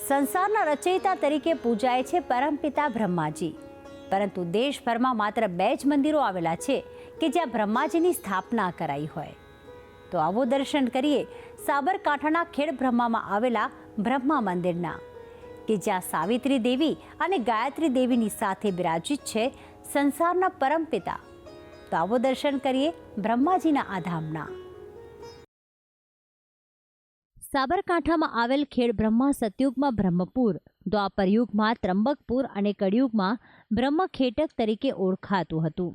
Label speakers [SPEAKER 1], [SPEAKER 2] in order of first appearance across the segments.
[SPEAKER 1] સંસારના રચયિતા તરીકે પૂજાય છે પરમપિતા બ્રહ્માજી, પરંતુ દેશભરમાં માત્ર 2 જ મંદિરો આવેલા છે કે જ્યાં બ્રહ્માજીની સ્થાપના કરાઈ હોય. તો આવો દર્શન કરીએ સાબરકાંઠાના ખેડબ્રહ્મામાં આવેલા બ્રહ્મા મંદિરના, કે જ્યાં સાવિત્રી દેવી અને ગાયત્રી દેવીની સાથે બિરાજિત છે સંસારના પરમપિતા. તો આવો દર્શન કરીએ બ્રહ્માજીના આ ધામના. સાબરકાંઠામાં આવેલ ખેડબ્રહ્મા સતયુગમાં બ્રહ્મપુર, દ્વાપરયુગમાં ત્રંબકપુર અને કળિયુગમાં બ્રહ્મખેટક તરીકે ઓળખાતું હતું.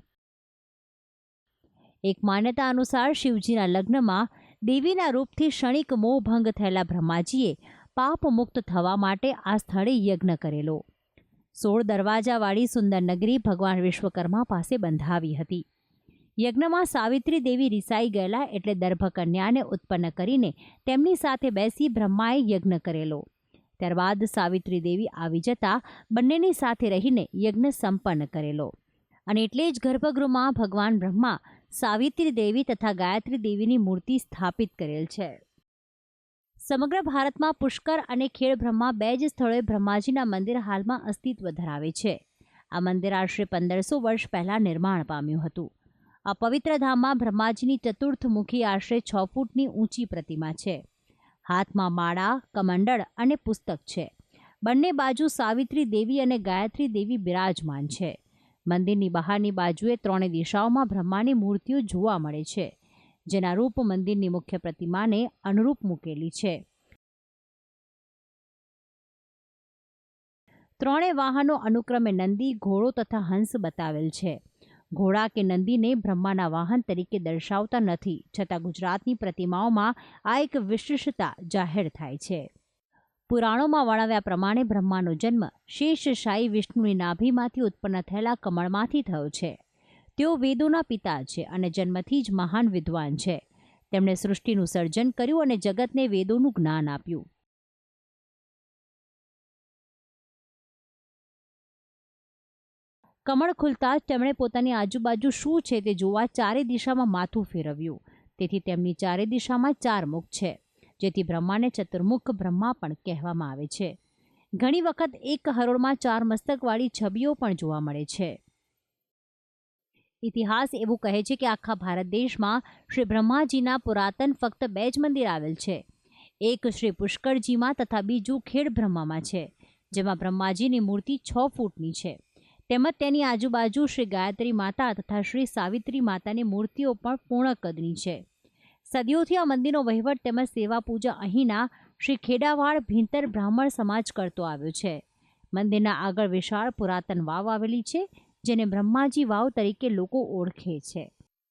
[SPEAKER 1] એક માન્યતા અનુસાર શિવજીના લગ્નમાં દેવીના રૂપથી ક્ષણિક મોહભંગ થયેલા બ્રહ્માજીએ પાપ મુક્ત થવા માટે આ સ્થળે યજ્ઞ કરેલો. 16 દરવાજાવાળી સુંદર નગરી ભગવાન વિશ્વકર્મા પાસે બંધાવી હતી. યજ્ઞમાં સાવિત્રી દેવી રિસાઈ ગયેલા એટલે દર્ભકન્યાને ઉત્પન્ન કરીને તેમની સાથે બેસી બ્રહ્માએ યજ્ઞ કરેલો. ત્યારબાદ સાવિત્રી દેવી આવી જતા બંનેની સાથે રહીને યજ્ઞ સંપન્ન કરેલો. અને એટલે જ ગર્ભગૃહમાં ભગવાન બ્રહ્મા, સાવિત્રી દેવી તથા ગાયત્રી દેવીની મૂર્તિ સ્થાપિત કરેલ છે. સમગ્ર ભારતમાં પુષ્કર અને ખેડબ્રહ્મા 2 જ સ્થળોએ બ્રહ્માજીના મંદિર હાલમાં અસ્તિત્વ ધરાવે છે. આ મંદિર આશરે 1500 વર્ષ પહેલાં નિર્માણ પામ્યું હતું. આ પવિત્ર ધામમાં બ્રહ્માજીની ચતુર્થમુખી આશરે 6 ફૂટની ઊંચી પ્રતિમા છે. હાથમાં માળા, કમંડળ અને પુસ્તક છે. બંને બાજુ સાવિત્રી દેવી અને ગાયત્રી દેવી બિરાજમાન છે. મંદિરની બહારની બાજુએ 3 દિશાઓમાં બ્રહ્માની મૂર્તિઓ જોવા મળે છે, જેના રૂપ મંદિરની મુખ્ય પ્રતિમાને અનુરૂપ મૂકેલી છે. 3 વાહનો અનુક્રમે નંદી, ઘોડો તથા હંસ બતાવેલ છે. ઘોડા કે નંદીને બ્રહ્માના વાહન તરીકે દર્શાવતા નથી, છતાં ગુજરાતની પ્રતિમાઓમાં આ એક વિશિષ્ટતા જાહેર થાય છે. પુરાણોમાં વર્ણવ્યા પ્રમાણે બ્રહ્માનો જન્મ શેષશાયી વિષ્ણુની નાભીમાંથી ઉત્પન્ન થયેલા કમળમાંથી થયો છે. તેઓ વેદોના પિતા છે અને જન્મથી જ મહાન વિદ્વાન છે. તેમણે સૃષ્ટિનું સર્જન કર્યું અને જગતને વેદોનું જ્ઞાન આપ્યું. કમળ ખુલતા જ તેમણે પોતાની આજુબાજુ શું છે તે જોવા 4 દિશામાં માથું ફેરવ્યું. તેથી તેમની 4 દિશામાં 4 મુખ છે, જેથી બ્રહ્માને ચતુર્મુખ બ્રહ્મા પણ કહેવામાં આવે છે. ઘણી વખત એક હરોળમાં 4 મસ્તકવાળી છબીઓ પણ જોવા મળે છે. ઇતિહાસ એવું કહે છે કે આખા ભારત દેશમાં શ્રી બ્રહ્માજીના પુરાતન ફક્ત 2 જ મંદિર આવેલ છે. એક શ્રી પુષ્કરજીમાં તથા બીજું ખેડબ્રહ્મામાં છે, જેમાં બ્રહ્માજીની મૂર્તિ 6 ફૂટની છે. તેમજ તેની આજુબાજુ શ્રી ગાયત્રી માતા તથા શ્રી સાવિત્રી માતાની મૂર્તિઓ પણ પૂર્ણ કદની છે. સદીઓથી આ મંદિરનો વહીવટ તેમજ સેવા પૂજા અહીંના શ્રી ખેડાવાડ ભીંતર બ્રાહ્મણ સમાજ કરતો આવ્યો છે. મંદિરના આગળ વિશાળ પુરાતન વાવ આવેલી છે, જેને બ્રહ્માજી વાવ તરીકે લોકો ઓળખે છે.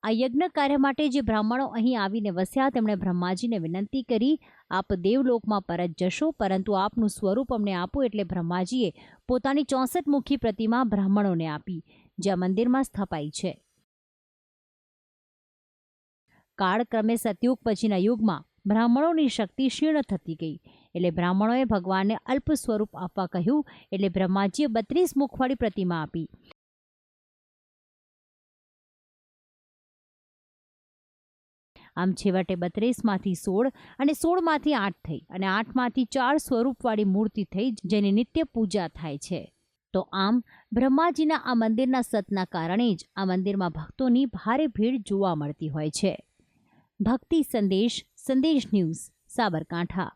[SPEAKER 1] આ યજ્ઞ કાર્ય માટે જે બ્રાહ્મણો અહીં આવીને વસ્યા, તેમણે બ્રહ્માજીને વિનંતી કરી, આપ દેવલોકમાં પરત જશો, પરંતુ આપનું સ્વરૂપ અમને આપો. એટલે બ્રહ્માજીએ પોતાની 64 મુખી પ્રતિમા બ્રાહ્મણોને આપી, જે આ મંદિરમાં સ્થપાઈ છે. કાળક્રમે સતયુગ પછીના યુગમાં બ્રાહ્મણોની શક્તિ ક્ષીણ થતી ગઈ, એટલે બ્રાહ્મણોએ ભગવાનને અલ્પ સ્વરૂપ આપવા કહ્યું. એટલે બ્રહ્માજીએ 32 મુખવાળી પ્રતિમા આપી. આમ છેવટે 32માંથી 16 અને 16માંથી 8 થઈ અને 8માંથી 4 સ્વરૂપવાળી મૂર્તિ થઈ, જેની નિત્ય પૂજા થાય છે. તો આમ બ્રહ્માજીના આ મંદિરના સતના કારણે જ આ મંદિરમાં ભક્તોની ભારે ભીડ જોવા મળતી હોય છે. ભક્તિ સંદેશ, સંદેશ ન્યૂઝ, સાબરકાંઠા.